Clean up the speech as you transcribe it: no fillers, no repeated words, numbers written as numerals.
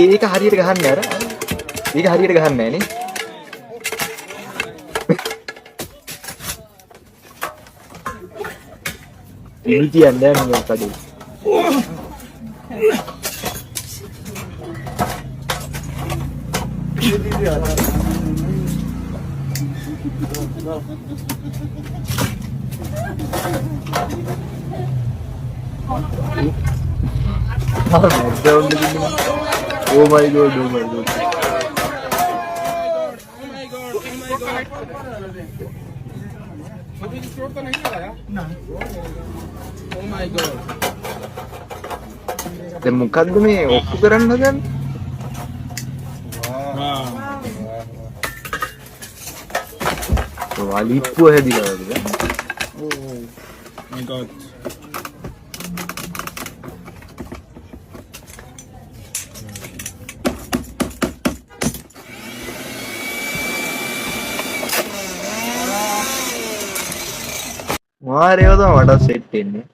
ඒක හරියට ගහන්න අර. ඒක හරියට ගහන්නේ නැහැ නේ. ඉනි කියන්නේ නැහැ මේ කඩේ. Oh my god, oh my god. Oh my god. දැන් මොකද්ද මේ ඔප්පු කරන්න හදන්නේ? වලිප්පුව හැදිලා වගේ. Oh my god. මාරේව තමයි වඩා සෙට් වෙන්නේ.